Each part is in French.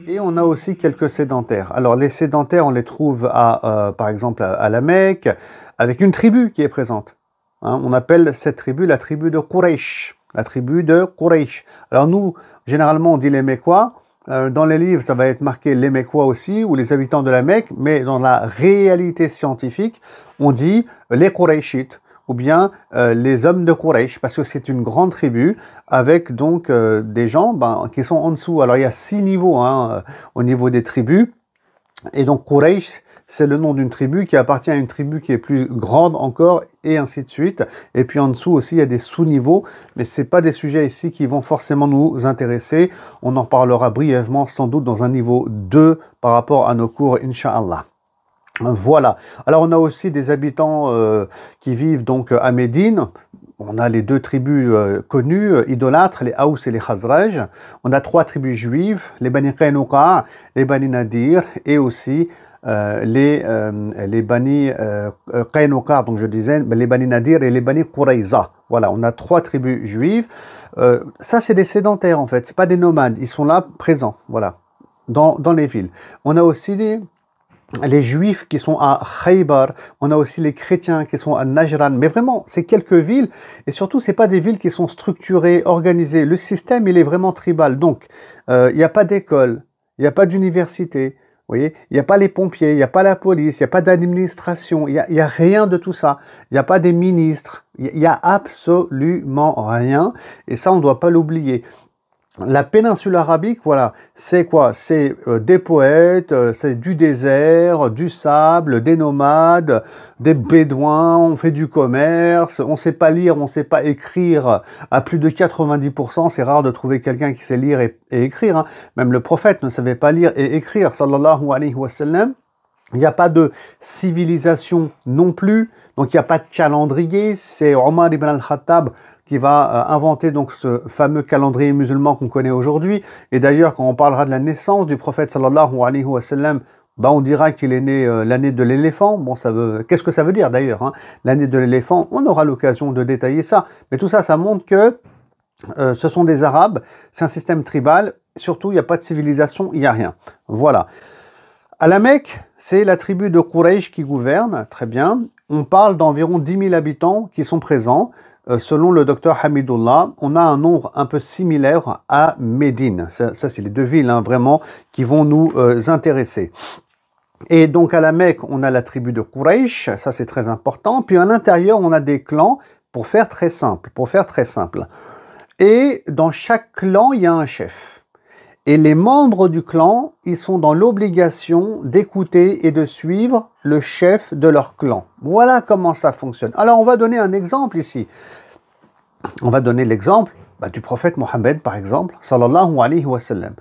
Et on a aussi quelques sédentaires. Alors les sédentaires, on les trouve par exemple à la Mecque, avec une tribu qui est présente. Hein, on appelle cette tribu la tribu de Quraysh. La tribu de Quraysh. Alors nous, généralement, on dit les Mécois. Dans les livres, ça va être marqué les Mécois aussi, ou les habitants de la Mecque, mais dans la réalité scientifique, on dit les Qurayshites, ou bien les hommes de Quraysh, parce que c'est une grande tribu, avec donc des gens qui sont en dessous. Alors il y a 6 niveaux au niveau des tribus, et donc Quraysh, c'est le nom d'une tribu qui appartient à une tribu qui est plus grande encore, et ainsi de suite. Et puis en dessous aussi, il y a des sous-niveaux, mais ce n'est pas des sujets ici qui vont forcément nous intéresser. On en parlera brièvement, sans doute, dans un niveau 2 par rapport à nos cours, Inch'Allah. Voilà. Alors on a aussi des habitants qui vivent donc à Médine. On a les 2 tribus connues, idolâtres, les Aous et les Khazraj. On a 3 tribus juives, les Bani Qaynuqa, les Bani Nadir, et aussi les Bani Qaynuqa, donc je disais, les Bani Nadir et les Bani Qurayza. Voilà, on a 3 tribus juives. Ça, c'est des sédentaires en fait, c'est pas des nomades. Ils sont là, présents, voilà, dans les villes. On a aussi les juifs qui sont à Khaybar, on a aussi les chrétiens qui sont à Najran, mais vraiment, c'est quelques villes, et surtout, c'est pas des villes qui sont structurées, organisées. Le système, il est vraiment tribal, donc il n'y a pas d'école, il n'y a pas d'université, vous voyez, il n'y a pas les pompiers, il n'y a pas la police, il n'y a pas d'administration, il y a rien de tout ça, il n'y a pas des ministres, il n'y a absolument rien, et ça, on ne doit pas l'oublier. La péninsule arabique, voilà, c'est quoi? C'est des poètes, c'est du désert, du sable, des nomades, des bédouins, on fait du commerce, on ne sait pas lire, on ne sait pas écrire à plus de 90%, c'est rare de trouver quelqu'un qui sait lire et écrire, hein. Même le prophète ne savait pas lire et écrire, sallallahu alayhi wa sallam. Il n'y a pas de civilisation non plus, donc il n'y a pas de calendrier, c'est Omar ibn al-Khattab qui va inventer donc ce fameux calendrier musulman qu'on connaît aujourd'hui. Et d'ailleurs, quand on parlera de la naissance du prophète sallallahu alayhi wa sallam, on dira qu'il est né l'année de l'éléphant. Bon, qu'est-ce que ça veut dire d'ailleurs, hein? L'année de l'éléphant, on aura l'occasion de détailler ça. Mais tout ça, ça montre que ce sont des Arabes, c'est un système tribal, surtout il n'y a pas de civilisation, il n'y a rien. Voilà. À la Mecque, c'est la tribu de Quraysh qui gouverne, très bien. On parle d'environ 10 000 habitants qui sont présents. Selon le docteur Hamidullah, on a un nombre un peu similaire à Médine. Ça c'est les 2 villes vraiment qui vont nous intéresser. Et donc à la Mecque, on a la tribu de Quraysh, ça c'est très important. Puis à l'intérieur, on a des clans, pour faire très simple. Et dans chaque clan, il y a un chef. Et les membres du clan, ils sont dans l'obligation d'écouter et de suivre le chef de leur clan. Voilà comment ça fonctionne. Alors, on va donner un exemple ici. On va donner l'exemple du prophète Mohammed, par exemple, sallallahu alayhi wa sallam.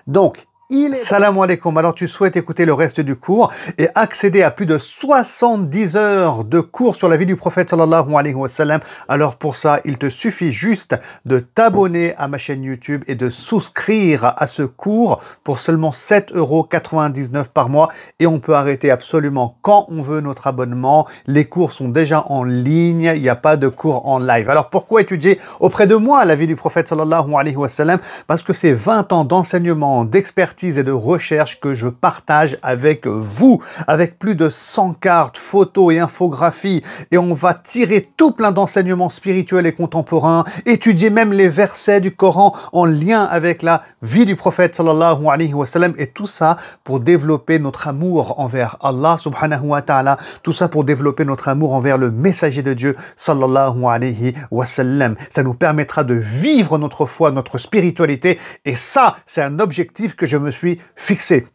Donc, Salam alaikum. Alors tu souhaites écouter le reste du cours et accéder à plus de 70 heures de cours sur la vie du prophète sallallahu alayhi wa sallam. Alors pour ça, il te suffit juste de t'abonner à ma chaîne YouTube et de souscrire à ce cours pour seulement 7,99 € par mois. Et on peut arrêter absolument quand on veut notre abonnement. Les cours sont déjà en ligne, il n'y a pas de cours en live. Alors pourquoi étudier auprès de moi la vie du prophète sallallahu alayhi wa sallam? Parce que c'est 20 ans d'enseignement, d'expertise et de recherche que je partage avec vous, avec plus de 100 cartes, photos et infographies, et on va tirer tout plein d'enseignements spirituels et contemporains, étudier même les versets du Coran en lien avec la vie du prophète sallallahu alayhi wa sallam, et tout ça pour développer notre amour envers Allah subhanahu wa ta'ala, tout ça pour développer notre amour envers le messager de Dieu sallallahu alayhi wa sallam. Ça nous permettra de vivre notre foi, notre spiritualité, et ça, c'est un objectif que je me suis fixé.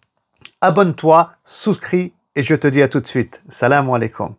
Abonne-toi, souscris et je te dis à tout de suite. Salam alaikum.